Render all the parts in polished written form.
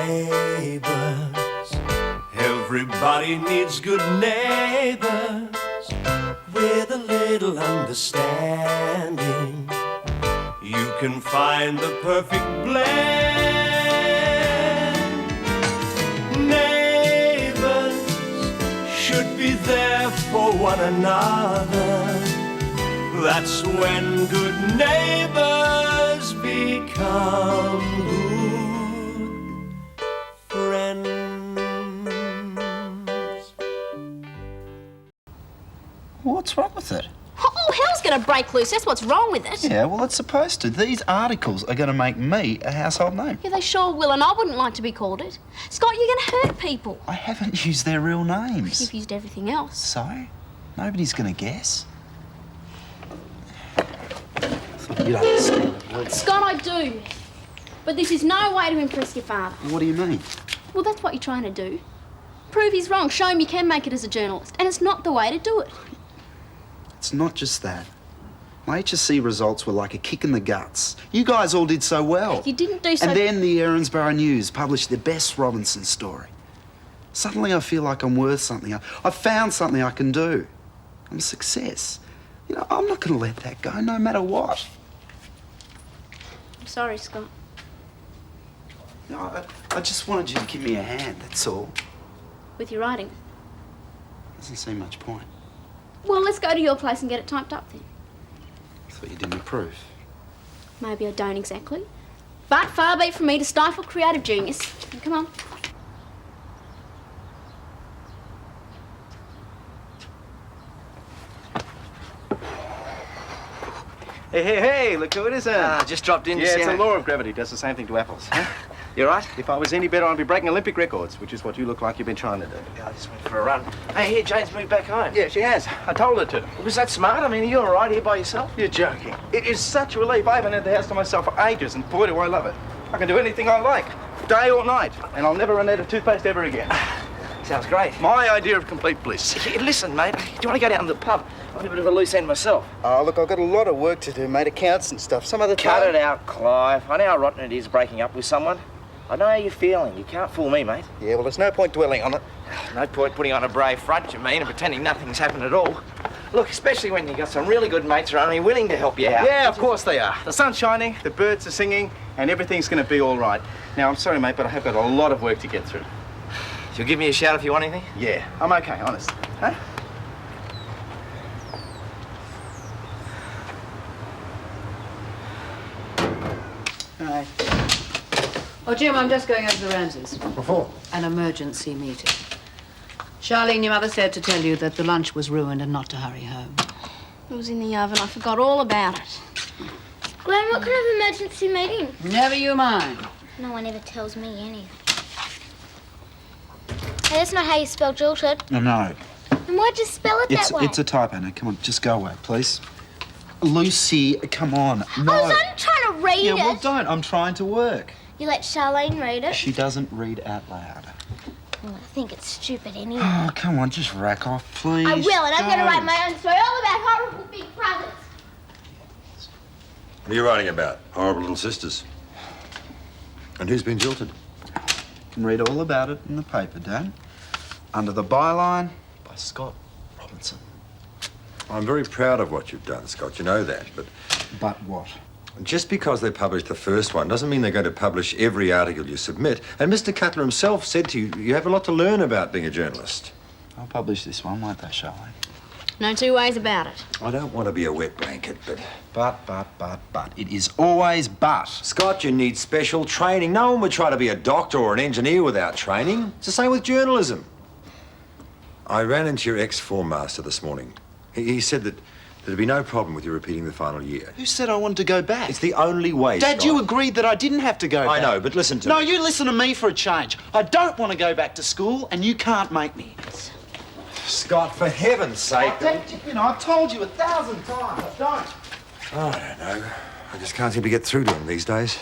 Neighbours, everybody needs good neighbours with a little understanding. You can find the perfect blend. Neighbours should be there for one another. That's when good neighbours become good friends. What's wrong with it? Oh, hell's gonna break loose. That's what's wrong with it. Yeah, well, it's supposed to. These articles are going to make me a household name. Yeah, they sure will, and I wouldn't like to be called it. Scott, you're gonna hurt people. I haven't used their real names. You've used everything else. So? Nobody's going to guess. You don't understand. Scott, I do. But this is no way to impress your father. What do you mean? Well, that's what you're trying to do. Prove he's wrong. Show him you can make it as a journalist. And it's not the way to do it. It's not just that. My HSC results were like a kick in the guts. You guys all did so well. You didn't do so... And then the Erinsborough News published their best Robinson story. Suddenly I feel like I'm worth something. I've found something I can do. I'm a success. You know, I'm not going to let that go, no matter what. I'm sorry, Scott. No, I just wanted you to give me a hand, that's all. With your writing? Doesn't seem much point. Well, let's go to your place and get it typed up then. I thought you didn't approve. Maybe I don't exactly. But far be it from me to stifle creative genius. Come on. Hey, look who it is, just dropped in to see it's how... the law of gravity. Does the same thing to apples. Huh? You right? If I was any better, I'd be breaking Olympic records, which is what you look like you've been trying to do. Yeah, I just went for a run. Hey, here, Jane's moved back home. Yeah, she has. I told her to. Was that smart? I mean, are you all right here by yourself? You're joking. It is such a relief. I haven't had the house to myself for ages, and boy, do I love it. I can do anything I like, day or night, and I'll never run out of toothpaste ever again. Sounds great. My idea of complete bliss. Hey, listen, mate, do you want to go down to the pub? I'm a bit of a loose end myself. Oh, look, I've got a lot of work to do, mate. Accounts and stuff. Some other time... Cut it out, Clive. I know how rotten it is breaking up with someone. I know how you're feeling. You can't fool me, mate. Yeah, well, there's no point dwelling on it. No point putting on a brave front, you mean, and pretending nothing's happened at all. Look, especially when you've got some really good mates who are only willing to help you out. Yeah, of course they are. The sun's shining, the birds are singing, and everything's going to be all right. Now, I'm sorry, mate, but I have got a lot of work to get through. You'll give me a shout if you want anything? Yeah, I'm okay, honest. Huh? Right. Oh, Jim, I'm just going over to the Ramsays. What for? An emergency meeting. Charlene, your mother said to tell you that the lunch was ruined and not to hurry home. It was in the oven. I forgot all about it. Gwen, what kind of emergency meeting? Never you mind. No one ever tells me anything. Hey, that's not how you spell jilted. No. And why'd you spell it that way? It's a typo. Now, come on, just go away, please. Lucy, come on. No. I was only trying to read Yeah, it. well, don't. I'm trying to work. You let Charlene read it? She doesn't read out loud. Well, I think it's stupid anyway. Oh, come on, just rack off, please. I will, and I'm going to Don't. write my own story all about horrible big brothers. What are you writing about? Horrible little sisters. And who's been jilted? You can read all about it in the paper, Dad. Under the byline by Scott Robinson. I'm very proud of what you've done, Scott. You know that, but... But what? Just because they published the first one doesn't mean they're going to publish every article you submit. And Mr. Cutler himself said to you, you have a lot to learn about being a journalist. I'll publish this one, won't they, Charlene? No two ways about it. I don't want to be a wet blanket, but... But. It is always but. Scott, you need special training. No one would try to be a doctor or an engineer without training. It's the same with journalism. I ran into your ex-form master this morning. He said that there'd be no problem with you repeating the final year. Who said I wanted to go back? It's the only way, Dad, Scott. you agreed that I didn't have to go back. I know, but listen to me. No, you listen to me for a change. I don't want to go back to school, and you can't make me. Scott, for heaven's sake. I've told you 1,000 times. I don't. Oh, I don't know. I just can't seem to get through to him these days.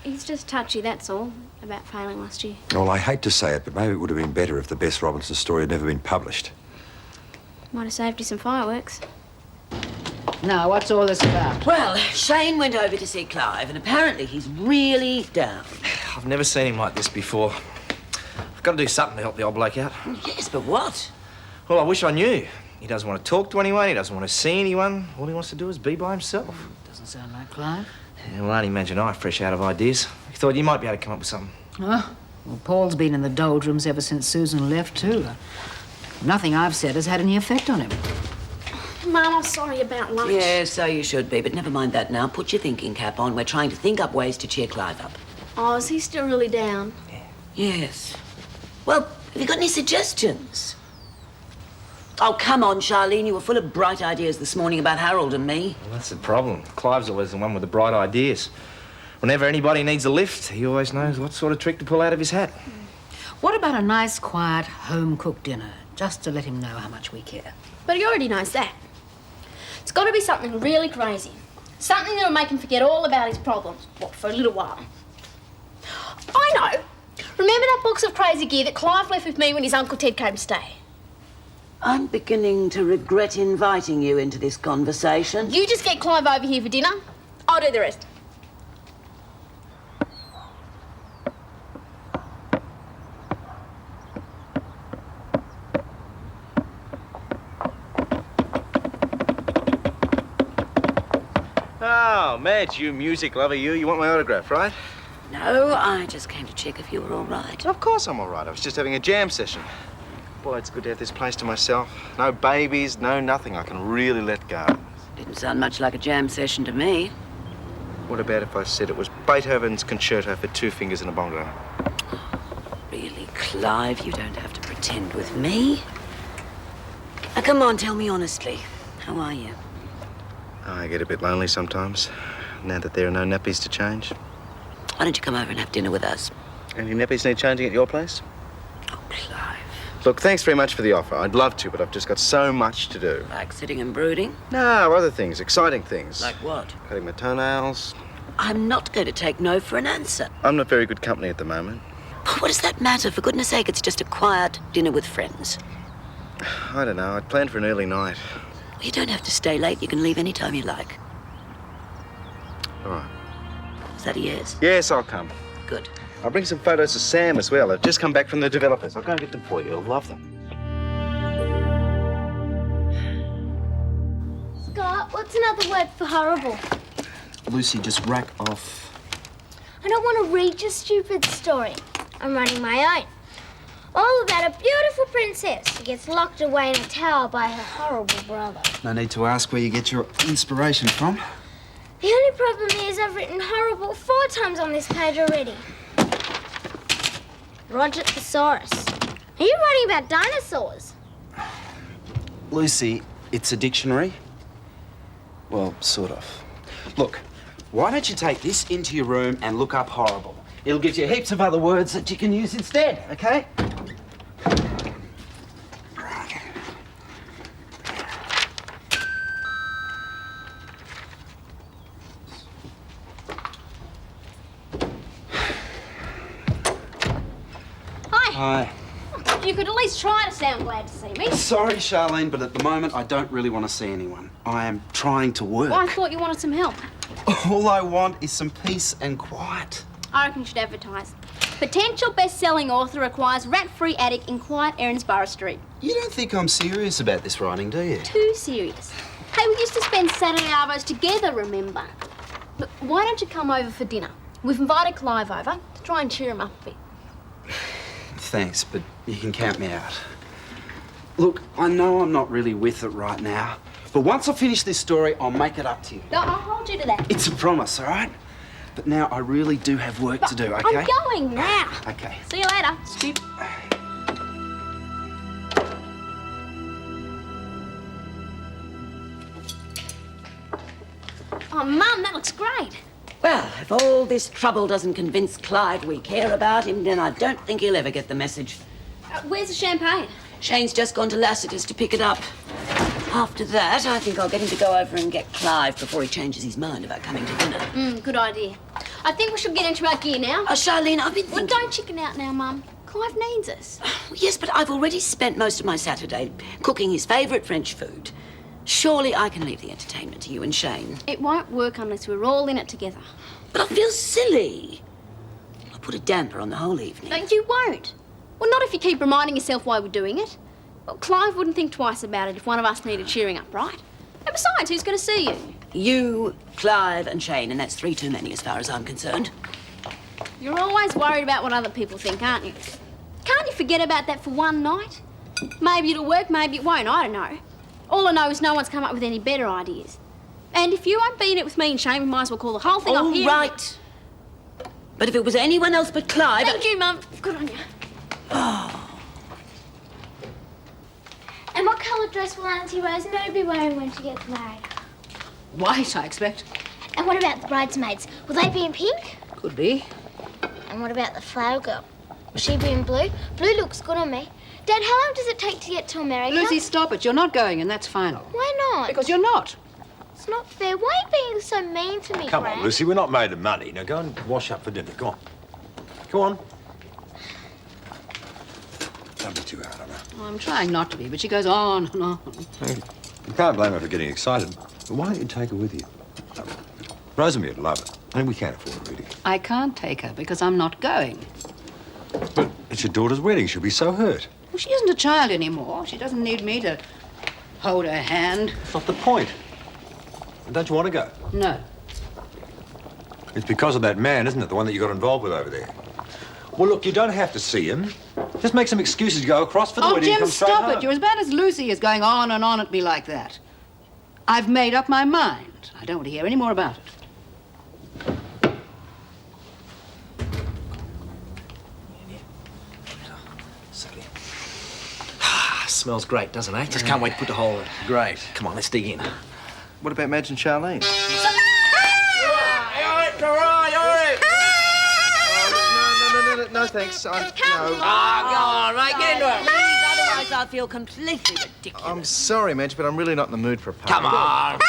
He's just touchy, that's all, about failing last year. Well, I hate to say it, but maybe it would have been better if the Bess Robinson story had never been published. Might have saved you some fireworks. Now, what's all this about? Well, Shane went over to see Clive, and apparently he's really down. I've never seen him like this before. I've got to do something to help the old bloke out. Yes, but what? Well, I wish I knew. He doesn't want to talk to anyone. He doesn't want to see anyone. All he wants to do is be by himself. Doesn't sound like Clive. Yeah, well, only imagine I fresh out of ideas. I thought you might be able to come up with something. Oh, well, Paul's been in the doldrums ever since Susan left, too. Nothing I've said has had any effect on him. Mum, I'm sorry about lunch. Yeah, so you should be, but never mind that now. Put your thinking cap on. We're trying to think up ways to cheer Clive up. Oh, is he still really down? Yes. Well, have you got any suggestions? Oh, come on, Charlene. You were full of bright ideas this morning about Harold and me. Well, that's the problem. Clive's always the one with the bright ideas. Whenever anybody needs a lift, he always knows what sort of trick to pull out of his hat. What about a nice, quiet, home-cooked dinner, just to let him know how much we care? But he already knows that. It's got to be something really crazy. Something that'll make him forget all about his problems, what, for a little while. I know. Remember that box of crazy gear that Clive left with me when his Uncle Ted came to stay? I'm beginning to regret inviting you into this conversation. You just get Clive over here for dinner. I'll do the rest. Oh, Madge, you music lover, you want my autograph, right? No, I just came to check if you were all right. Of course I'm all right. I was just having a jam session. Boy, it's good to have this place to myself. No babies, no nothing. I can really let go. Didn't sound much like a jam session to me. What about if I said it was Beethoven's concerto for two fingers and a bongo? Really, Clive, you don't have to pretend with me. Now, come on, tell me honestly. How are you? I get a bit lonely sometimes, now that there are no nappies to change. Why don't you come over and have dinner with us? Any nappies need changing at your place? Oh, Clive. Look, thanks very much for the offer. I'd love to, but I've just got so much to do. Like sitting and brooding? No, other things, exciting things. Like what? Cutting my toenails. I'm not going to take no for an answer. I'm not very good company at the moment. What does that matter? For goodness sake, it's just a quiet dinner with friends. I don't know. I'd planned for an early night. Well, you don't have to stay late. You can leave any time you like. All right. Is that a yes? Yes, I'll come. Good. I'll bring some photos of Sam as well. I've just come back from the developers. I'll go and get them for you. You'll love them. Scott, what's another word for horrible? Lucy, just rack off. I don't want to read your stupid story. I'm writing my own. All about a beautiful princess who gets locked away in a tower by her horrible brother. No need to ask where you get your inspiration from. The only problem is I've written horrible 4 times on this page already. Roger Thesaurus. Are you writing about dinosaurs? Lucy, it's a dictionary. Well, sort of. Look, why don't you take this into your room and look up horrible? It'll give you heaps of other words that you can use instead, okay? Hi. You could at least try to sound glad to see me. Sorry, Charlene, but at the moment I don't really want to see anyone. I am trying to work. Well, I thought you wanted some help. All I want is some peace and quiet. I reckon you should advertise. Potential best-selling author requires rat-free attic in quiet Erinsborough Street. You don't think I'm serious about this writing, do you? Too serious. Hey, we used to spend Saturday arvos together, remember? Look, why don't you come over for dinner? We've invited Clive over to try and cheer him up a bit. Thanks, but you can count me out. Look, I know I'm not really with it right now, but once I finish this story, I'll make it up to you. No, I'll hold you to that. It's a promise, all right? But now I really do have work to do, okay? I'm going now. Okay. See you later, stupid. Oh, Mum, that looks great. Well, if all this trouble doesn't convince Clive we care about him, then I don't think he'll ever get the message. Where's the champagne? Shane's just gone to Lassiter's to pick it up. After that, I think I'll get him to go over and get Clive before he changes his mind about coming to dinner. Good idea. I think we should get into our gear now. Charlene, I've been thinking... Well, don't chicken out now, Mum. Clive needs us. Yes, but I've already spent most of my Saturday cooking his favourite French food. Surely I can leave the entertainment to you and Shane. It won't work unless we're all in it together. But I feel silly. I'll put a damper on the whole evening. No, you won't. Well, not if you keep reminding yourself why we're doing it. Well, Clive wouldn't think twice about it if one of us needed cheering up, right? And besides, who's going to see you? You, Clive and Shane, and that's 3 too many as far as I'm concerned. You're always worried about what other people think, aren't you? Can't you forget about that for one night? Maybe it'll work, maybe it won't, I don't know. All I know is no one's come up with any better ideas. And if you won't be in it with me and Shane, we might as well call the whole thing All off here. right. But if it was anyone else but Clive... Thank you, Mum. Good on you. And what colour dress will Auntie Rosemary be wearing when she gets married? White, I expect. And what about the bridesmaids? Will they be in pink? Could be. And what about the flower girl? Will she be in blue? Blue looks good on me. Dad, how long does it take to get to America? Lucy, stop it. You're not going, and that's final. Why not? Because you're not. It's not fair. Why are you being so mean to me, Come Gran? on, Lucy, we're not made of money. Now go and wash up for dinner. Go on. Go on. Don't be too hard on her. Well, I'm trying not to be, but she goes on and on. You can't blame her for getting excited. But why don't you take her with you? Rosemary would love it. I mean, we can't afford it, really. I can't take her because I'm not going. But it's your daughter's wedding. She'll be so hurt. Well, she isn't a child anymore. She doesn't need me to hold her hand. That's not the point. Don't you want to go? No. It's because of that man, isn't it? The one that you got involved with over there. Well, look, you don't have to see him. Just make some excuses to go across for the wedding and Jim, come straight stop home. it. You're as bad as Lucy is going on and on at me like that. I've made up my mind. I don't want to hear any more about it. Smells great, doesn't it? Just can't wait to put the hole in. Great. Come on, let's dig in. What about Madge and Charlene? No, thanks. No. Go on, right, get into it. Please, otherwise I'll feel completely ridiculous. I'm sorry, Madge, but I'm really not in the mood for a party. Come on.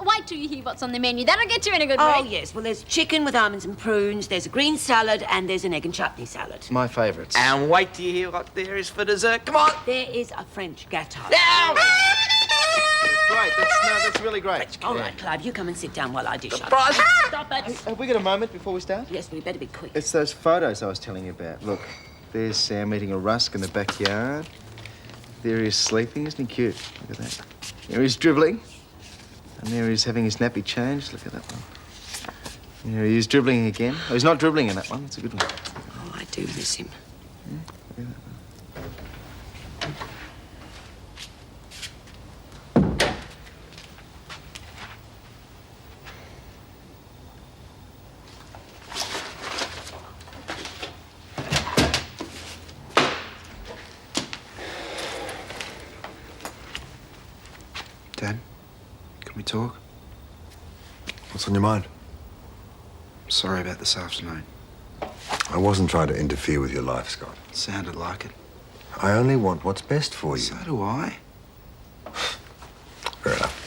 Wait till you hear what's on the menu. That'll get you in a good Oh, mood. yes. Well, there's chicken with almonds and prunes, there's a green salad, and there's an egg and chutney salad. My favourites. And wait till you hear what there is for dessert. Come on. There is a French gâteau. Down. That's great. That's really great. All right, Clive, you come and sit down while I dish up. Surprise. Stop it. Have we got a moment before we start? Yes, we better be quick. It's those photos I was telling you about. Look, there's Sam eating a rusk in the backyard. There he is sleeping. Isn't he cute? Look at that. There he's dribbling. And there he is having his nappy changed. Look at that one. There he is dribbling again. Oh, he's not dribbling in that one. It's a good one. Oh, I do miss him. Look at that one. Dad, can we talk? What's on your mind? I'm sorry about this afternoon. I wasn't trying to interfere with your life, Scott. Sounded like it. I only want what's best for you. So do I. Fair enough.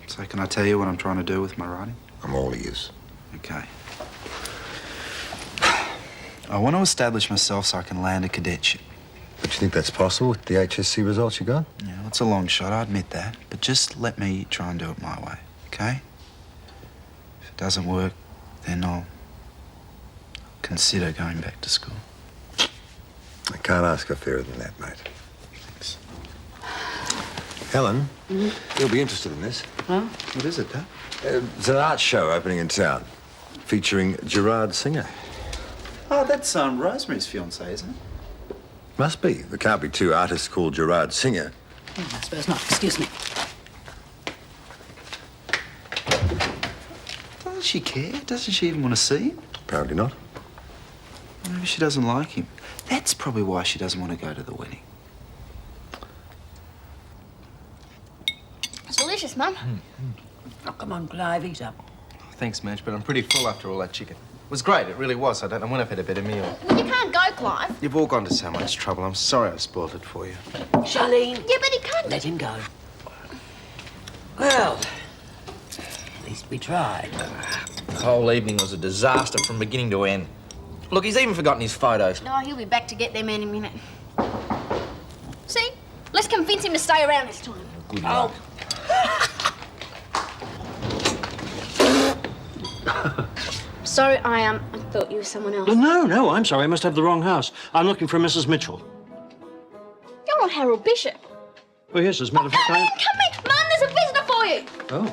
So can I tell you what I'm trying to do with my writing? I'm all ears. Okay. I want to establish myself so I can land a cadetship. But you think that's possible with the HSC results you got? Yeah, well, it's a long shot, I admit that. But just let me try and do it my way, okay? If it doesn't work, then I'll consider going back to school. I can't ask for fairer than that, mate. Thanks. Helen, you'll be interested in this. Huh? What is it, Dad? It's an art show opening in town, featuring Gerard Singer. Oh, that's Rosemary's fiancé, isn't it? Must be. There can't be two artists called Gerard Singer. I suppose not. Excuse me. Doesn't she care? Doesn't she even want to see him? Apparently not. Maybe she doesn't like him. That's probably why she doesn't want to go to the wedding. It's delicious, Mum. Oh, come on, Clive, eat up. Thanks, Madge, but I'm pretty full after all that chicken. It was great, it really was. I don't know when I've had a better meal. Well, you can't go, Clive. You've all gone to so much trouble. I'm sorry I spoiled it for you. Charlene. Yeah, but he can't. Let him go. Well, at least we tried. The whole evening was a disaster from beginning to end. Look, he's even forgotten his photos. No, he'll be back to get them any minute. See? Let's convince him to stay around this time. Good luck. Sorry, I thought you were someone else. No, I'm sorry. I must have the wrong house. I'm looking for Mrs. Mitchell. You're not Harold Bishop. Oh, yes, as a matter of fact, Come in! Mum, there's a visitor for you! Oh.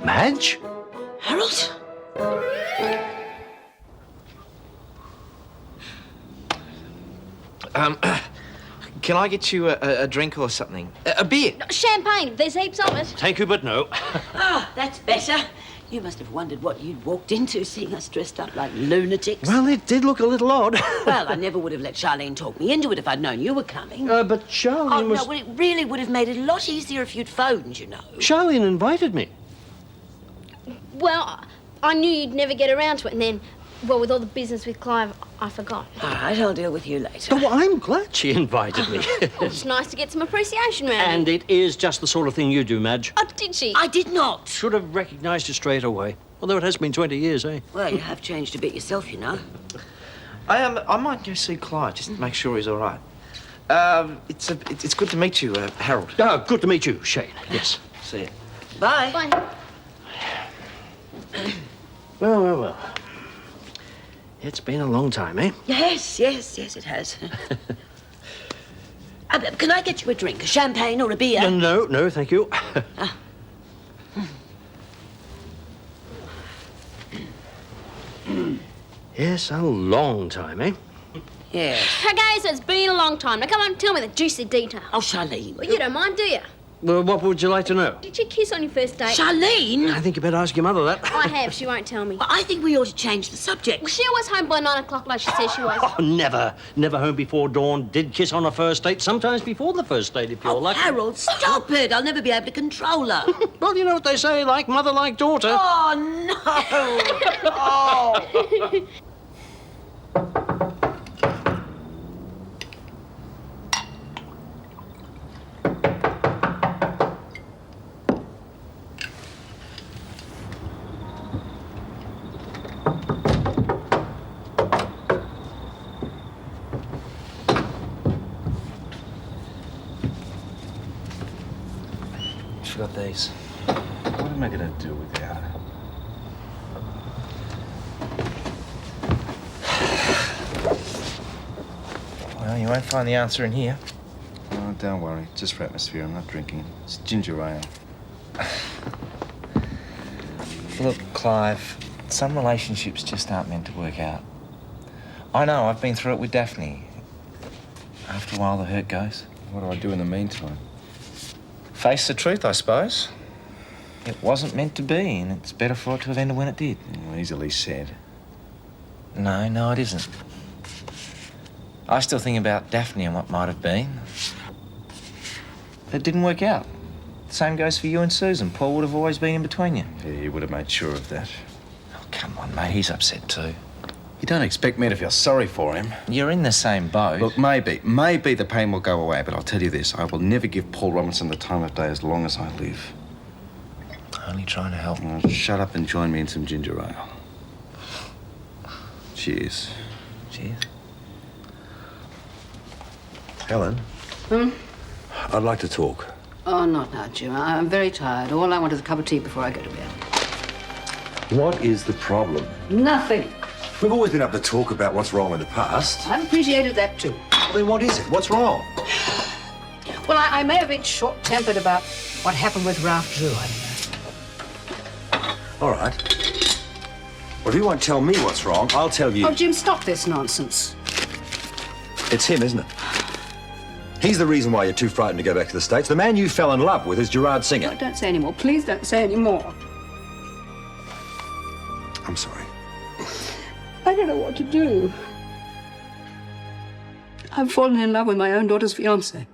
Madge? Harold? Can I get you a drink or something? A beer? Champagne, there's heaps of it. Thank you, but no. Ah, that's better. You must have wondered what you'd walked into, seeing us dressed up like lunatics. Well, it did look a little odd. Well, I never would have let Charlene talk me into it if I'd known you were coming. But Charlene was... no, well, it really would have made it a lot easier if you'd phoned, you know. Charlene invited me. Well, I knew you'd never get around to it, and then, well, with all the business with Clive, I forgot. All right, I'll deal with you later. Oh, I'm glad she invited me. It's nice to get some appreciation around. And it is just the sort of thing you do, Madge. Oh, did she? I did not. Should have recognised you straight away. Although it has been 20 years, eh? Well, you have changed a bit yourself, you know. I might go see Clarke just to make sure he's all right. It's good to meet you, Harold. Oh, good to meet you, Shane. Yes. See you. Bye. Bye. Well. It's been a long time, eh? Yes, it has. Can I get you a drink? A champagne or a beer? No, thank you. Yes, a long time, eh? Yes. Okay, so it's been a long time. Now, come on, tell me the juicy detail. Oh, Charlene. Well, you don't mind, do you? Well, what would you like to know? Did you kiss on your first date? Charlene! I think you better ask your mother that. I have. She won't tell me. Well, I think we ought to change the subject. Was she always home by 9 o'clock like she said she was? Oh, never. Never home before dawn. Did kiss on a first date. Sometimes before the first date, if you're lucky. Harold, stop it. I'll never be able to control her. Well, you know what they say, like mother, like daughter. Oh, no. Oh. Got these. What am I going to do without her? Well, you won't find the answer in here. Oh, don't worry. Just for atmosphere. I'm not drinking. It's ginger ale. Look, Clive, some relationships just aren't meant to work out. I know, I've been through it with Daphne. After a while, the hurt goes. What do I do in the meantime? Face the truth, I suppose. It wasn't meant to be, and it's better for it to have ended when it did. Easily said. No, it isn't. I still think about Daphne and what might have been. It didn't work out. The same goes for you and Susan. Paul would have always been in between you. Yeah, he would have made sure of that. Oh, come on, mate. He's upset too. You don't expect me to feel sorry for him. You're in the same boat. Look, maybe the pain will go away, but I'll tell you this, I will never give Paul Robinson the time of day as long as I live. Only trying to help. Oh, shut up and join me in some ginger ale. Cheers. Cheers. Helen? I'd like to talk. Oh, not now, Jim. I'm very tired. All I want is a cup of tea before I go to bed. What is the problem? Nothing. We've always been able to talk about what's wrong in the past. I've appreciated that, too. Well, then what is it? What's wrong? Well, I may have been short-tempered about what happened with Ralph Drew. All right. Well, if you won't tell me what's wrong, I'll tell you. Oh, Jim, stop this nonsense. It's him, isn't it? He's the reason why you're too frightened to go back to the States. The man you fell in love with is Gerard Singer. No, don't say any more. Please don't say any more. I'm sorry. I don't know what to do. I've fallen in love with my own daughter's fiancé.